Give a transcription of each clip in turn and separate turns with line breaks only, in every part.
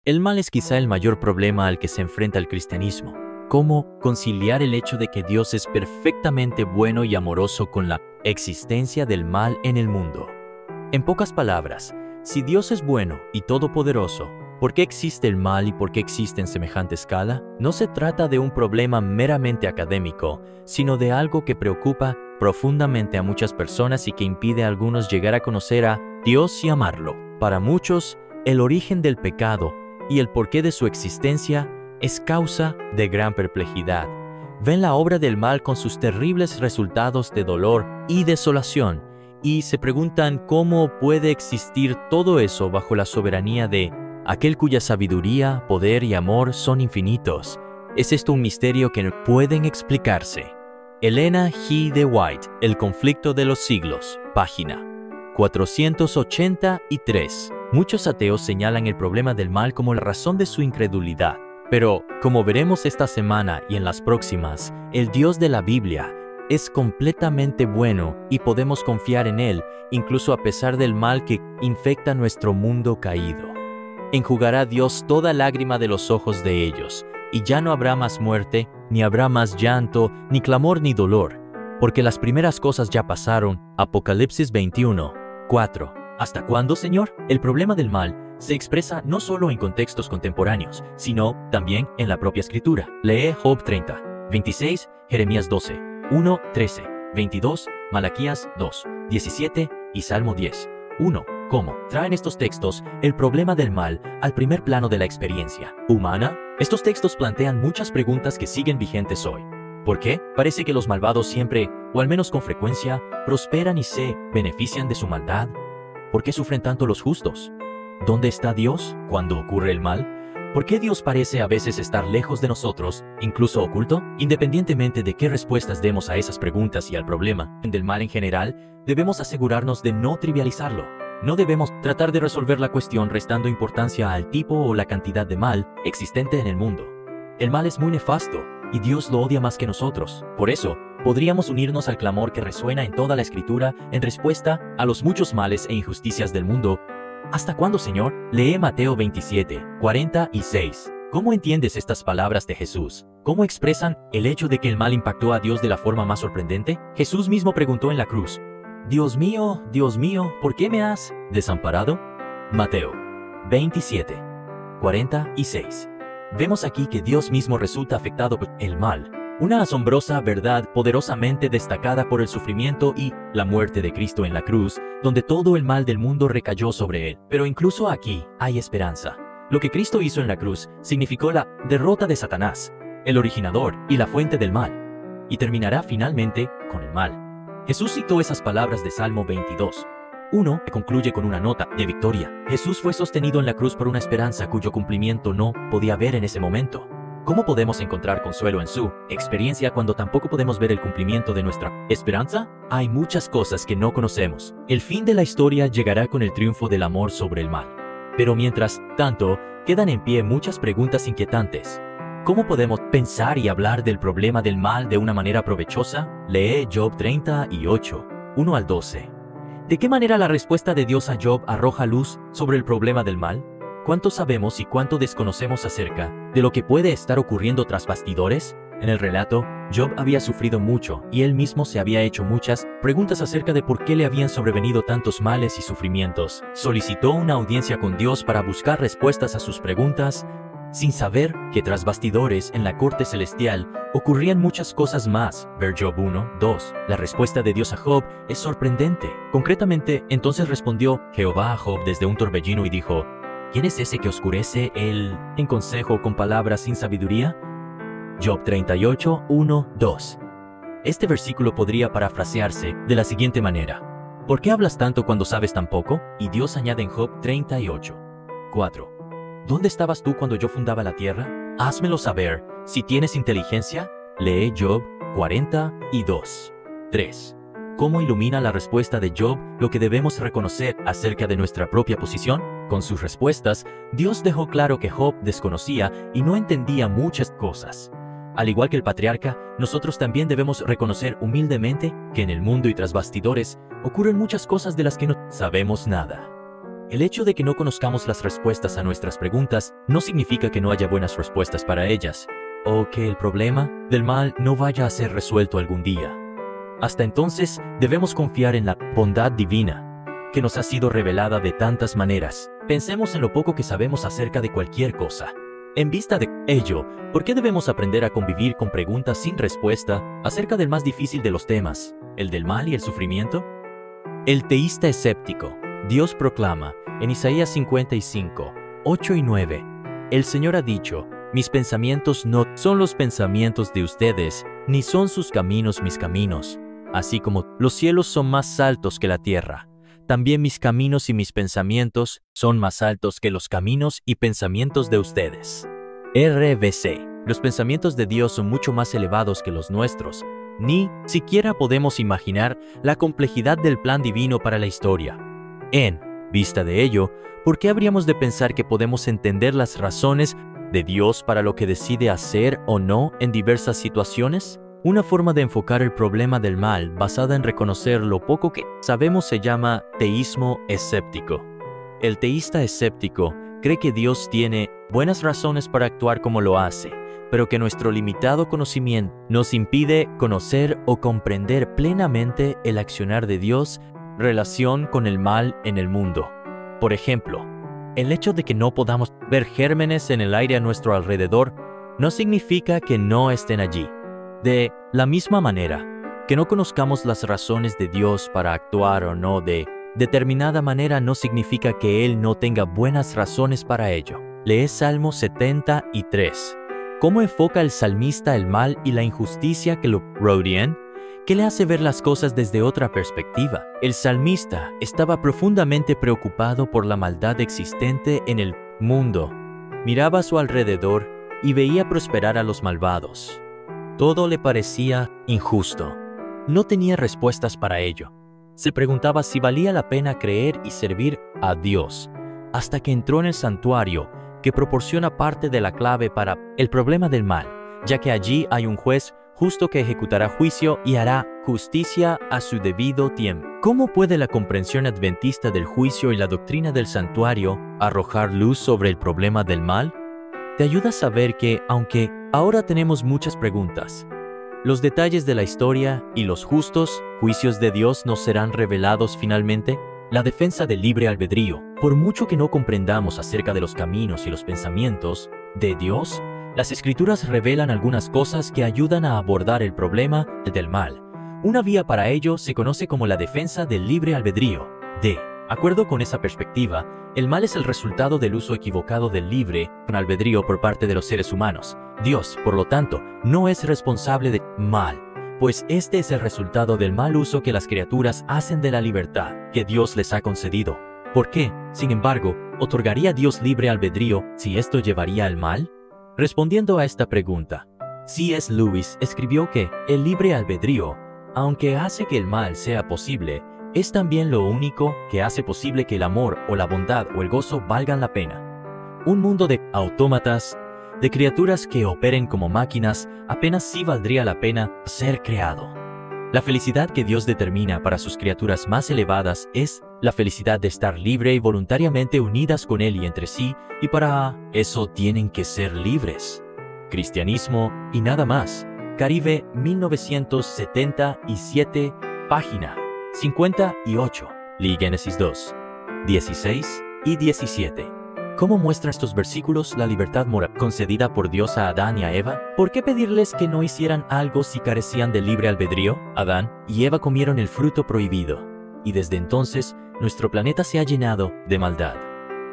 El mal es quizá el mayor problema al que se enfrenta el cristianismo. ¿Cómo conciliar el hecho de que Dios es perfectamente bueno y amoroso con la existencia del mal en el mundo? En pocas palabras, si Dios es bueno y todopoderoso, ¿por qué existe el mal y por qué existe en semejante escala? No se trata de un problema meramente académico, sino de algo que preocupa profundamente a muchas personas y que impide a algunos llegar a conocer a Dios y amarlo. Para muchos, el origen del pecado y el porqué de su existencia es causa de gran perplejidad. Ven la obra del mal con sus terribles resultados de dolor y desolación, y se preguntan cómo puede existir todo eso bajo la soberanía de aquel cuya sabiduría, poder y amor son infinitos. ¿Es esto un misterio que no pueden explicarse? Elena G. de White, El conflicto de los siglos, página 483. Muchos ateos señalan el problema del mal como la razón de su incredulidad. Pero, como veremos esta semana y en las próximas, el Dios de la Biblia es completamente bueno y podemos confiar en Él, incluso a pesar del mal que infecta nuestro mundo caído. Enjugará Dios toda lágrima de los ojos de ellos, y ya no habrá más muerte, ni habrá más llanto, ni clamor ni dolor, porque las primeras cosas ya pasaron. Apocalipsis 21:4. ¿Hasta cuándo, Señor? El problema del mal se expresa no solo en contextos contemporáneos, sino también en la propia Escritura. Lee Job 30:26, Jeremías 12:1-13, 22, Malaquías 2:17 y Salmo 10:1. ¿Cómo traen estos textos el problema del mal al primer plano de la experiencia humana? Estos textos plantean muchas preguntas que siguen vigentes hoy. ¿Por qué parece que los malvados siempre, o al menos con frecuencia, prosperan y se benefician de su maldad? ¿Por qué sufren tanto los justos? ¿Dónde está Dios cuando ocurre el mal? ¿Por qué Dios parece a veces estar lejos de nosotros, incluso oculto? Independientemente de qué respuestas demos a esas preguntas y al problema del mal en general, debemos asegurarnos de no trivializarlo. No debemos tratar de resolver la cuestión restando importancia al tipo o la cantidad de mal existente en el mundo. El mal es muy nefasto, y Dios lo odia más que nosotros. Por eso, podríamos unirnos al clamor que resuena en toda la Escritura en respuesta a los muchos males e injusticias del mundo. ¿Hasta cuándo, Señor? Lee Mateo 27:46. ¿Cómo entiendes estas palabras de Jesús? ¿Cómo expresan el hecho de que el mal impactó a Dios de la forma más sorprendente? Jesús mismo preguntó en la cruz: Dios mío, ¿por qué me has desamparado? Mateo 27:46. Vemos aquí que Dios mismo resulta afectado por el mal. Una asombrosa verdad poderosamente destacada por el sufrimiento y la muerte de Cristo en la cruz, donde todo el mal del mundo recayó sobre Él. Pero incluso aquí hay esperanza. Lo que Cristo hizo en la cruz significó la derrota de Satanás, el originador y la fuente del mal, y terminará finalmente con el mal. Jesús citó esas palabras de Salmo 22:1, que concluye con una nota de victoria. Jesús fue sostenido en la cruz por una esperanza cuyo cumplimiento no podía ver en ese momento. ¿Cómo podemos encontrar consuelo en su experiencia cuando tampoco podemos ver el cumplimiento de nuestra esperanza? Hay muchas cosas que no conocemos. El fin de la historia llegará con el triunfo del amor sobre el mal. Pero mientras tanto, quedan en pie muchas preguntas inquietantes. ¿Cómo podemos pensar y hablar del problema del mal de una manera provechosa? Lee Job 38:1-12. ¿De qué manera la respuesta de Dios a Job arroja luz sobre el problema del mal? ¿Cuánto sabemos y cuánto desconocemos acerca de lo que puede estar ocurriendo tras bastidores? En el relato, Job había sufrido mucho y él mismo se había hecho muchas preguntas acerca de por qué le habían sobrevenido tantos males y sufrimientos. Solicitó una audiencia con Dios para buscar respuestas a sus preguntas, sin saber que tras bastidores en la corte celestial ocurrían muchas cosas más. Ver Job 1:2. La respuesta de Dios a Job es sorprendente. Concretamente, entonces respondió Jehová a Job desde un torbellino y dijo: ¿Quién es ese que oscurece el consejo con palabras sin sabiduría? Job 38:1-2. Este versículo podría parafrasearse de la siguiente manera: ¿Por qué hablas tanto cuando sabes tan poco? Y Dios añade en Job 38:4. ¿Dónde estabas tú cuando yo fundaba la tierra? Házmelo saber, si tienes inteligencia. Lee Job 40:3. ¿Cómo ilumina la respuesta de Job lo que debemos reconocer acerca de nuestra propia posición? Con sus respuestas, Dios dejó claro que Job desconocía y no entendía muchas cosas. Al igual que el patriarca, nosotros también debemos reconocer humildemente que en el mundo y tras bastidores ocurren muchas cosas de las que no sabemos nada. El hecho de que no conozcamos las respuestas a nuestras preguntas no significa que no haya buenas respuestas para ellas, o que el problema del mal no vaya a ser resuelto algún día. Hasta entonces, debemos confiar en la bondad divina, que nos ha sido revelada de tantas maneras. Pensemos en lo poco que sabemos acerca de cualquier cosa. En vista de ello, ¿por qué debemos aprender a convivir con preguntas sin respuesta acerca del más difícil de los temas, el del mal y el sufrimiento? El teísta escéptico. Dios proclama en Isaías 55, 8 y 9, el Señor ha dicho, mis pensamientos no son los pensamientos de ustedes, ni son sus caminos mis caminos. Así como los cielos son más altos que la tierra, también mis caminos y mis pensamientos son más altos que los caminos y pensamientos de ustedes. RBC. Los pensamientos de Dios son mucho más elevados que los nuestros. Ni siquiera podemos imaginar la complejidad del plan divino para la historia. En vista de ello, ¿por qué habríamos de pensar que podemos entender las razones de Dios para lo que decide hacer o no en diversas situaciones? Una forma de enfocar el problema del mal basada en reconocer lo poco que sabemos se llama teísmo escéptico. El teísta escéptico cree que Dios tiene buenas razones para actuar como lo hace, pero que nuestro limitado conocimiento nos impide conocer o comprender plenamente el accionar de Dios en relación con el mal en el mundo. Por ejemplo, el hecho de que no podamos ver gérmenes en el aire a nuestro alrededor no significa que no estén allí. De la misma manera, que no conozcamos las razones de Dios para actuar o no de determinada manera no significa que Él no tenga buenas razones para ello. Lee Salmo 73. ¿Cómo enfoca el salmista el mal y la injusticia que lo rodean? ¿Qué le hace ver las cosas desde otra perspectiva? El salmista estaba profundamente preocupado por la maldad existente en el mundo. Miraba a su alrededor y veía prosperar a los malvados. Todo le parecía injusto. No tenía respuestas para ello. Se preguntaba si valía la pena creer y servir a Dios, hasta que entró en el santuario, que proporciona parte de la clave para el problema del mal, ya que allí hay un juez justo que ejecutará juicio y hará justicia a su debido tiempo. ¿Cómo puede la comprensión adventista del juicio y la doctrina del santuario arrojar luz sobre el problema del mal? Te ayuda a saber que, aunque ahora tenemos muchas preguntas, los detalles de la historia y los justos juicios de Dios nos serán revelados finalmente. La defensa del libre albedrío. Por mucho que no comprendamos acerca de los caminos y los pensamientos de Dios, las Escrituras revelan algunas cosas que ayudan a abordar el problema del mal. Una vía para ello se conoce como la defensa del libre albedrío. De acuerdo con esa perspectiva, el mal es el resultado del uso equivocado del libre albedrío por parte de los seres humanos. Dios, por lo tanto, no es responsable del mal, pues este es el resultado del mal uso que las criaturas hacen de la libertad que Dios les ha concedido. ¿Por qué, sin embargo, otorgaría Dios libre albedrío si esto llevaría al mal? Respondiendo a esta pregunta, C.S. Lewis escribió que el libre albedrío, aunque hace que el mal sea posible, es también lo único que hace posible que el amor o la bondad o el gozo valgan la pena. Un mundo de autómatas, de criaturas que operen como máquinas, apenas sí valdría la pena ser creado. La felicidad que Dios determina para sus criaturas más elevadas es la felicidad de estar libre y voluntariamente unidas con Él y entre sí, y para eso tienen que ser libres. Cristianismo y nada más. Caribe, 1977, página 58. Lee Génesis 2, 16 y 17. ¿Cómo muestran estos versículos la libertad moral concedida por Dios a Adán y a Eva? ¿Por qué pedirles que no hicieran algo si carecían de libre albedrío? Adán y Eva comieron el fruto prohibido, y desde entonces nuestro planeta se ha llenado de maldad.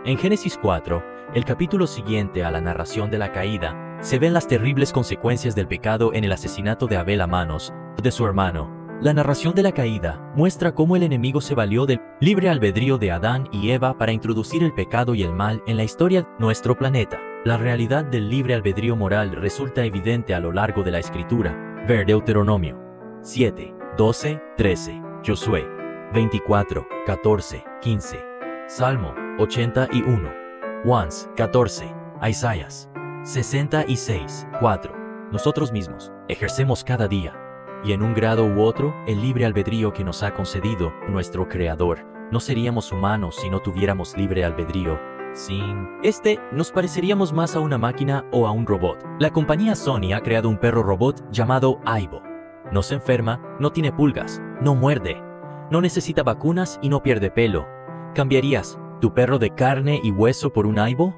En Génesis 4, el capítulo siguiente a la narración de la caída, se ven las terribles consecuencias del pecado en el asesinato de Abel a manos de su hermano. La narración de la caída muestra cómo el enemigo se valió del libre albedrío de Adán y Eva para introducir el pecado y el mal en la historia de nuestro planeta. La realidad del libre albedrío moral resulta evidente a lo largo de la Escritura. Ver Deuteronomio 7, 12, 13, Josué 24, 14, 15, Salmo 81, Juans 14, Isaías 66, 4. Nosotros mismos ejercemos cada día, y en un grado u otro, el libre albedrío que nos ha concedido nuestro Creador. No seríamos humanos si no tuviéramos libre albedrío. Sin nos pareceríamos más a una máquina o a un robot. La compañía Sony ha creado un perro robot llamado Aibo. No se enferma, no tiene pulgas, no muerde, no necesita vacunas y no pierde pelo. ¿Cambiarías tu perro de carne y hueso por un Aibo?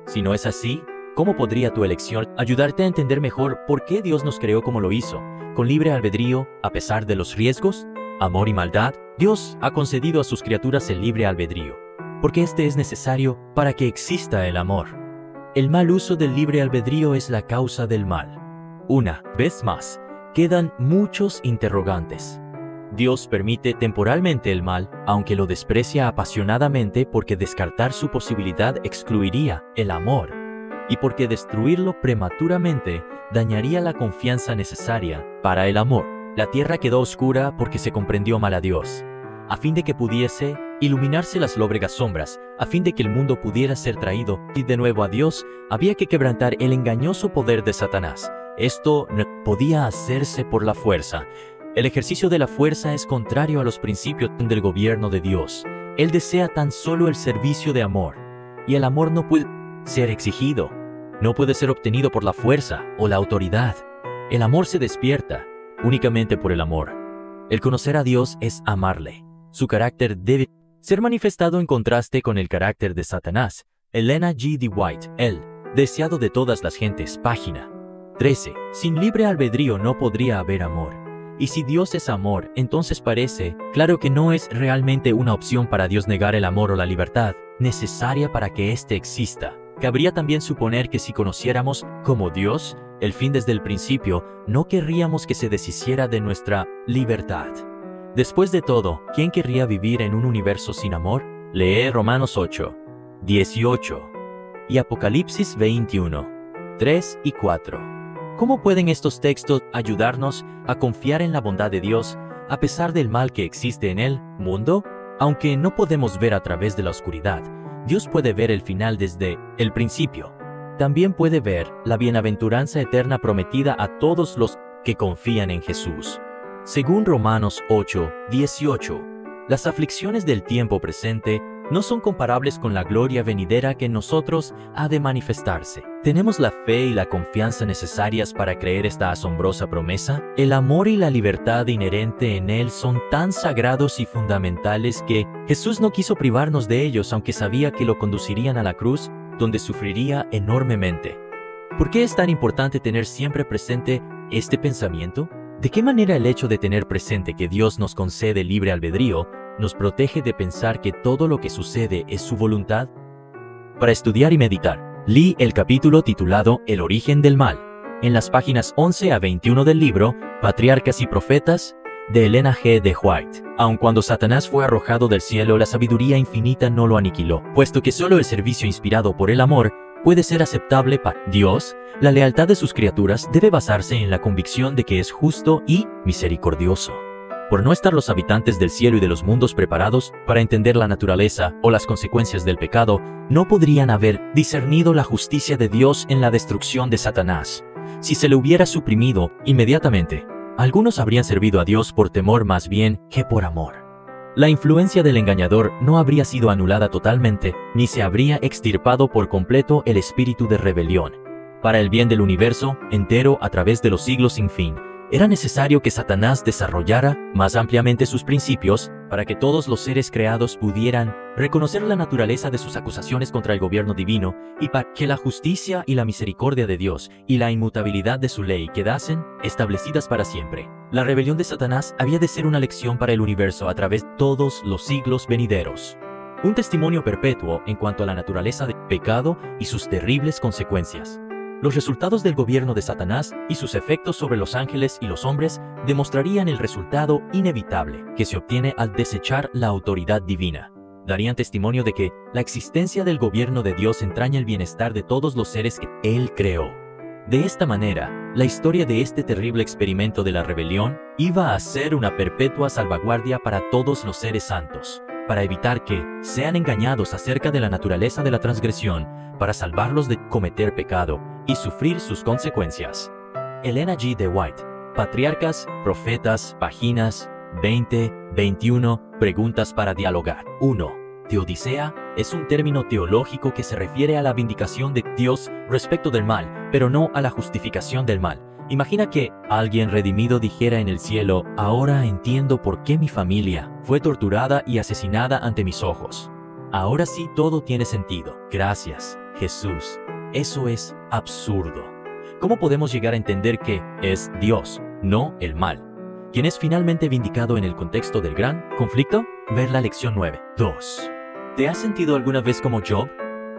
Si no es así, ¿cómo podría tu elección ayudarte a entender mejor por qué Dios nos creó como lo hizo, con libre albedrío, a pesar de los riesgos? Amor y maldad. Dios ha concedido a sus criaturas el libre albedrío, porque este es necesario para que exista el amor. El mal uso del libre albedrío es la causa del mal. Una vez más, quedan muchos interrogantes. Dios permite temporalmente el mal, aunque lo desprecia apasionadamente porque descartar su posibilidad excluiría el amor, y porque destruirlo prematuramente dañaría la confianza necesaria para el amor. La tierra quedó oscura porque se comprendió mal a Dios, a fin de que pudiese iluminarse las lóbregas sombras, a fin de que el mundo pudiera ser traído y de nuevo a Dios, había que quebrantar el engañoso poder de Satanás. Esto no podía hacerse por la fuerza. El ejercicio de la fuerza es contrario a los principios del gobierno de Dios. Él desea tan solo el servicio de amor, y el amor no puede ser exigido, no puede ser obtenido por la fuerza o la autoridad. El amor se despierta únicamente por el amor. El conocer a Dios es amarle. Su carácter debe ser manifestado en contraste con el carácter de Satanás. Elena G. D. White, el deseado de todas las gentes, página 13. Sin libre albedrío no podría haber amor. Y si Dios es amor, entonces parece claro que no es realmente una opción para Dios negar el amor o la libertad necesaria para que éste exista. Cabría también suponer que si conociéramos como Dios el fin desde el principio, no querríamos que se deshiciera de nuestra libertad. Después de todo, ¿quién querría vivir en un universo sin amor? Lee Romanos 8, 18 y Apocalipsis 21, 3 y 4. ¿Cómo pueden estos textos ayudarnos a confiar en la bondad de Dios a pesar del mal que existe en el mundo? Aunque no podemos ver a través de la oscuridad, Dios puede ver el final desde el principio. También puede ver la bienaventuranza eterna prometida a todos los que confían en Jesús. Según Romanos 8, 18, las aflicciones del tiempo presente no son comparables con la gloria venidera que en nosotros ha de manifestarse. ¿Tenemos la fe y la confianza necesarias para creer esta asombrosa promesa? El amor y la libertad inherente en él son tan sagrados y fundamentales que Jesús no quiso privarnos de ellos, aunque sabía que lo conducirían a la cruz, donde sufriría enormemente. ¿Por qué es tan importante tener siempre presente este pensamiento? ¿De qué manera el hecho de tener presente que Dios nos concede libre albedrío nos protege de pensar que todo lo que sucede es su voluntad? Para estudiar y meditar, leí el capítulo titulado El origen del mal, en las páginas 11 a 21 del libro Patriarcas y Profetas, de Elena G. D. White. Aun cuando Satanás fue arrojado del cielo, la sabiduría infinita no lo aniquiló, puesto que solo el servicio inspirado por el amor puede ser aceptable para Dios. La lealtad de sus criaturas debe basarse en la convicción de que es justo y misericordioso. Por no estar los habitantes del cielo y de los mundos preparados para entender la naturaleza o las consecuencias del pecado, no podrían haber discernido la justicia de Dios en la destrucción de Satanás. Si se le hubiera suprimido inmediatamente, algunos habrían servido a Dios por temor más bien que por amor. La influencia del engañador no habría sido anulada totalmente, ni se habría extirpado por completo el espíritu de rebelión. Para el bien del universo entero a través de los siglos sin fin, era necesario que Satanás desarrollara más ampliamente sus principios para que todos los seres creados pudieran reconocer la naturaleza de sus acusaciones contra el gobierno divino y para que la justicia y la misericordia de Dios y la inmutabilidad de su ley quedasen establecidas para siempre. La rebelión de Satanás había de ser una lección para el universo a través de todos los siglos venideros. Un testimonio perpetuo en cuanto a la naturaleza del pecado y sus terribles consecuencias. Los resultados del gobierno de Satanás y sus efectos sobre los ángeles y los hombres demostrarían el resultado inevitable que se obtiene al desechar la autoridad divina. Darían testimonio de que la existencia del gobierno de Dios entraña el bienestar de todos los seres que Él creó. De esta manera, la historia de este terrible experimento de la rebelión iba a ser una perpetua salvaguardia para todos los seres santos, para evitar que sean engañados acerca de la naturaleza de la transgresión, para salvarlos de cometer pecado y sufrir sus consecuencias. Elena G. D. White, Patriarcas, Profetas, páginas 20, 21 Preguntas para dialogar. 1. Teodicea es un término teológico que se refiere a la vindicación de Dios respecto del mal, pero no a la justificación del mal. Imagina que alguien redimido dijera en el cielo: ahora entiendo por qué mi familia fue torturada y asesinada ante mis ojos. Ahora sí todo tiene sentido. Gracias, Jesús. Eso es absurdo. ¿Cómo podemos llegar a entender que es Dios, no el mal, quien es finalmente vindicado en el contexto del gran conflicto? Ver la lección 9. 2. ¿Te has sentido alguna vez como Job?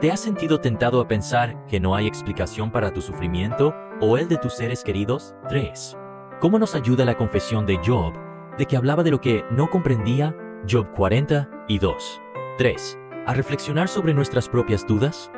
¿Te has sentido tentado a pensar que no hay explicación para tu sufrimiento o el de tus seres queridos? 3. ¿Cómo nos ayuda la confesión de Job, de que hablaba de lo que no comprendía? Job 42. 3. A reflexionar sobre nuestras propias dudas.